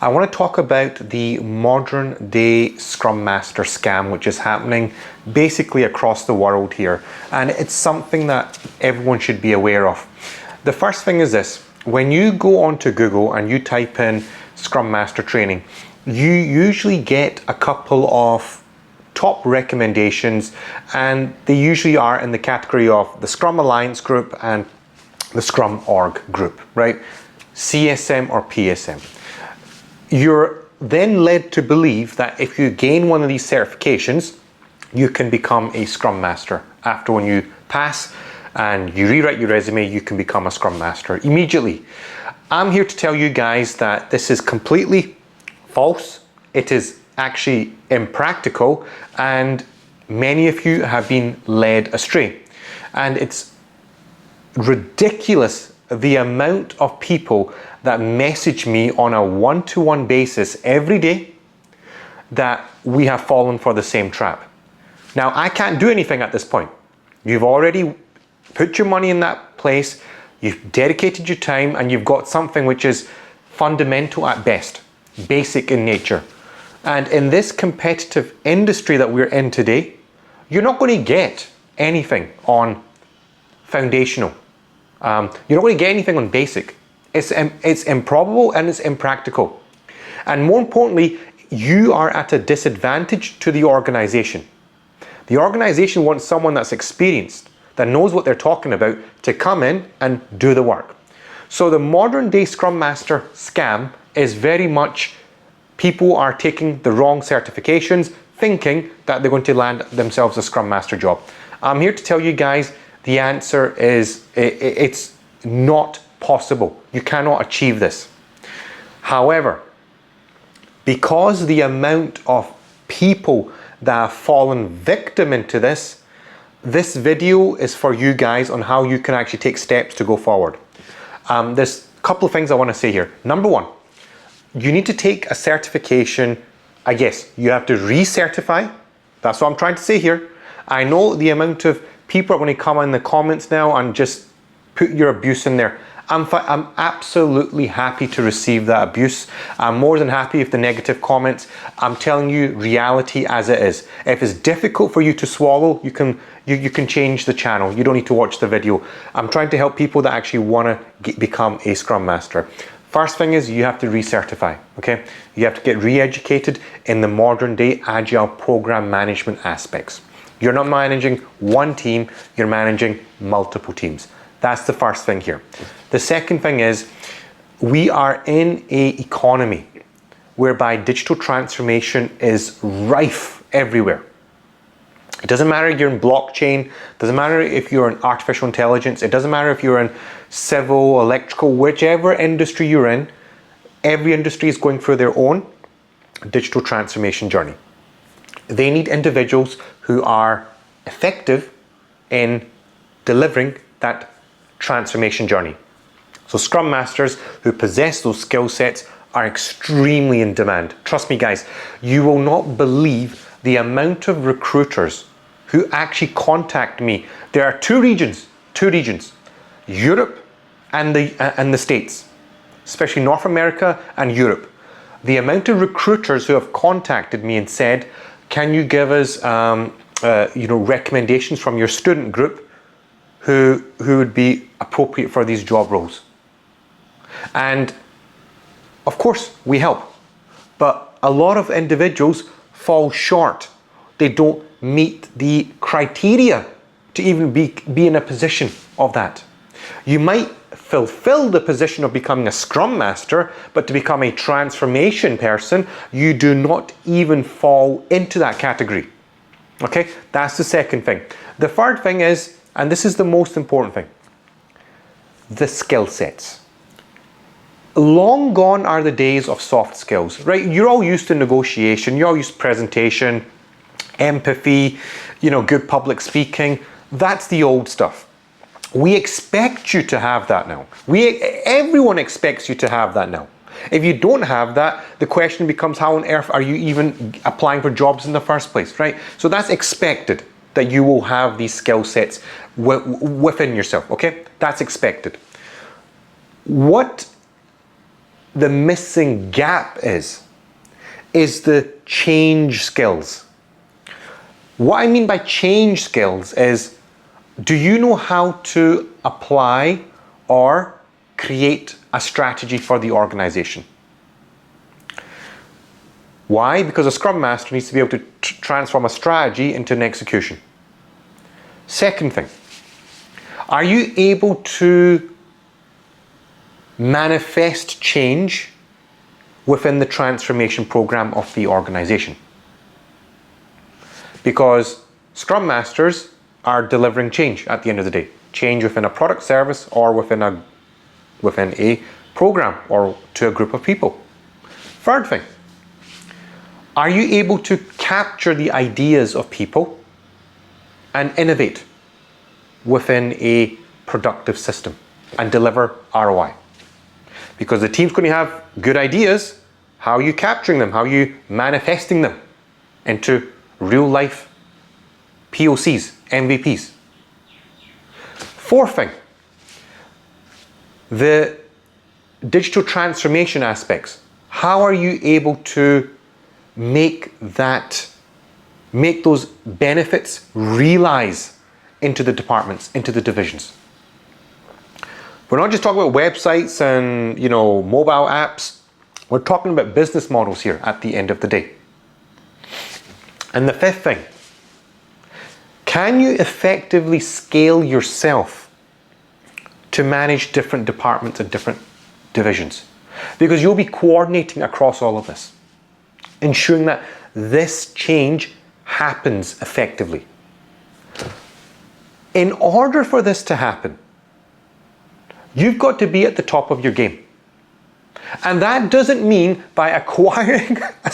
I want to talk about the modern day Scrum Master scam, which is happening basically across the world here. And it's something that everyone should be aware of. The first thing is this: when you go onto Google and you type in Scrum Master training, you usually get a couple of top recommendations, and they usually are in the category of the Scrum Alliance group and the Scrum Org group, right? CSM or PSM. You're then led to believe that if you gain one of these certifications, you can become a Scrum Master. After when you pass and you rewrite your resume, you can become a Scrum Master immediately. I'm here to tell you guys that this is completely false. It is actually impractical, and many of you have been led astray. And it's ridiculous the amount of people that message me on a one-to-one basis every day that we have fallen for the same trap. Now, I can't do anything at this point. You've already put your money in that place, you've dedicated your time, and you've got something which is fundamental at best, basic in nature. And in this competitive industry that we're in today, you're not going to get anything on foundational. You're not going to get anything on basic. It's improbable and it's impractical. And more importantly, you are at a disadvantage to the organization. The organization wants someone that's experienced, that knows what they're talking about, to come in and do the work. So the modern day Scrum Master scam is very much people are taking the wrong certifications, thinking that they're going to land themselves a Scrum Master job. I'm here to tell you guys the answer is it's not possible. You cannot achieve this. However, because the amount of people that have fallen victim into this video is for you guys on how you can actually take steps to go forward. There's a couple of things I want to say here. Number one, you need to take a certification. I guess you have to recertify. That's what I'm trying to say here. I know the amount of people are going to come in the comments now and just put your abuse in there. I'm absolutely happy to receive that abuse. I'm more than happy if the negative comments. I'm telling you reality as it is. If it's difficult for you to swallow, you can change the channel. You don't need to watch the video. I'm trying to help people that actually want to become a Scrum Master. First thing is you have to recertify, okay? You have to get re-educated in the modern day Agile program management aspects. You're not managing one team, you're managing multiple teams. That's the first thing here. The second thing is we are in an economy whereby digital transformation is rife everywhere. It doesn't matter if you're in blockchain, doesn't matter if you're in artificial intelligence, it doesn't matter if you're in civil, electrical, whichever industry you're in, every industry is going through their own digital transformation journey. They need individuals who are effective in delivering that transformation journey. So Scrum Masters who possess those skill sets are extremely in demand. Trust me guys, you will not believe the amount of recruiters who actually contact me. There are two regions, Europe and the States, especially North America and Europe. The amount of recruiters who have contacted me and said, can you give us recommendations from your student group who would be appropriate for these job roles? And of course we help, but a lot of individuals fall short. They don't meet the criteria to even be in a position of that. You might fulfill the position of becoming a Scrum Master, but to become a transformation person, you do not even fall into that category. Okay, that's the second thing. The third thing is, and this is the most important thing, the skill sets. Long gone are the days of soft skills, right? You're all used to negotiation, you're all used to presentation, empathy, good public speaking. That's the old stuff. We expect you to have that now. Everyone expects you to have that now. If you don't have that, the question becomes, how on earth are you even applying for jobs in the first place, right? So that's expected, that you will have these skill sets within yourself, okay? That's expected. What the missing gap is the change skills. What I mean by change skills is, do you know how to apply or create a strategy for the organization? Why? Because a Scrum Master needs to be able to transform a strategy into an execution. Second thing, are you able to manifest change within the transformation program of the organization? Because Scrum Masters are delivering change at the end of the day. Change within a product, service, or within a program or to a group of people. Third thing, are you able to capture the ideas of people and innovate within a productive system and deliver ROI? Because the team's going to have good ideas. How are you capturing them? How are you manifesting them into real life POCs, MVPs? Fourth thing, the digital transformation aspects. How are you able to make those benefits realize into the departments, into the divisions? We're not just talking about websites and mobile apps. We're talking about business models here at the end of the day. And the fifth thing, can you effectively scale yourself to manage different departments and different divisions? Because you'll be coordinating across all of this, ensuring that this change happens effectively. In order for this to happen, you've got to be at the top of your game. And that doesn't mean by acquiring a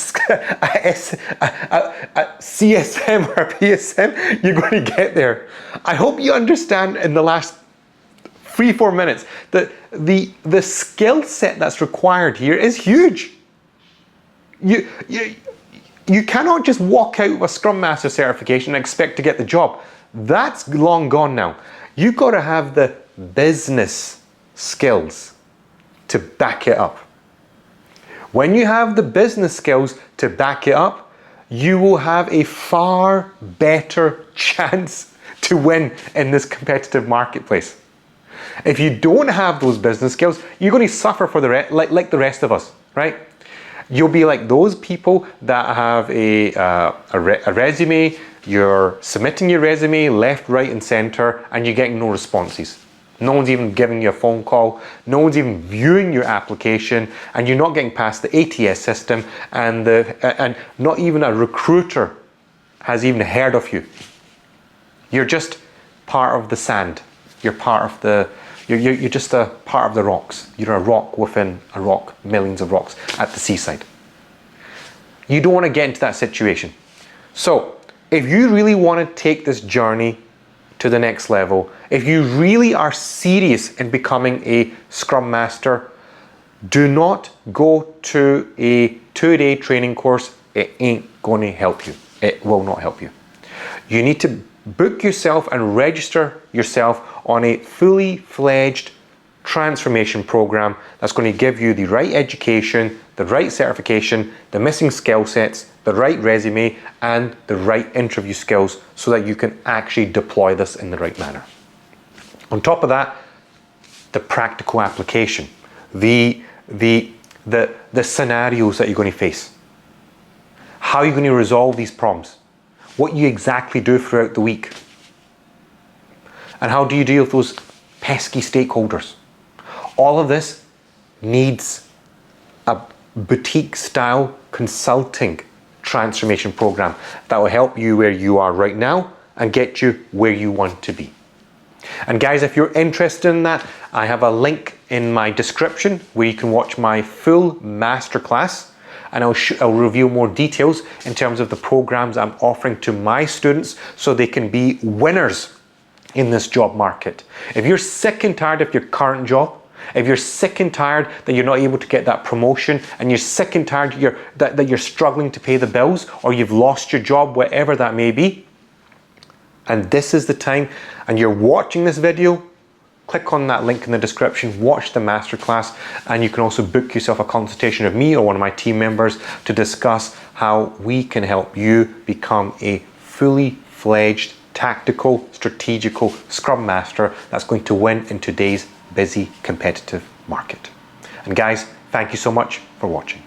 CSM or a PSM, you're going to get there. I hope you understand in the last 3-4 minutes that the skill set that's required here is huge. You cannot just walk out with a Scrum Master certification and expect to get the job. That's long gone now. You've got to have the business skills to back it up. When you have the business skills to back it up, you will have a far better chance to win in this competitive marketplace. If you don't have those business skills, you're going to suffer for like the rest of us, right? You'll be like those people that have a resume, you're submitting your resume left, right, and center, and you're getting no responses. No one's even giving you a phone call. No one's even viewing your application, and you're not getting past the ATS system, and not even a recruiter has even heard of you. You're just part of the sand. You're just a part of the rocks. You're a rock within a rock, millions of rocks at the seaside. You don't want to get into that situation. So, if you really want to take this journey to the next level, if you really are serious in becoming a Scrum Master, do not go to a 2-day training course. It ain't going to help you. It will not help you. You need to book yourself and register yourself on a fully fledged transformation program that's going to give you the right education, the right certification, the missing skill sets, the right resume, and the right interview skills so that you can actually deploy this in the right manner. On top of that, the practical application, the scenarios that you're going to face, how you're going to resolve these problems, what you exactly do throughout the week, and how do you deal with those pesky stakeholders. All of this needs a boutique style consulting transformation program that will help you where you are right now and get you where you want to be. And guys, if you're interested in that, I have a link in my description where you can watch my full masterclass, and I'll reveal more details in terms of the programs I'm offering to my students so they can be winners in this job market. If you're sick and tired of your current job, if you're sick and tired that you're not able to get that promotion, and you're sick and tired that you're struggling to pay the bills, or you've lost your job, whatever that may be, and this is the time, and you're watching this video, click on that link in the description, watch the masterclass, and you can also book yourself a consultation with me or one of my team members to discuss how we can help you become a fully fledged, tactical, strategical Scrum Master that's going to win in today's busy, competitive market. And guys, thank you so much for watching.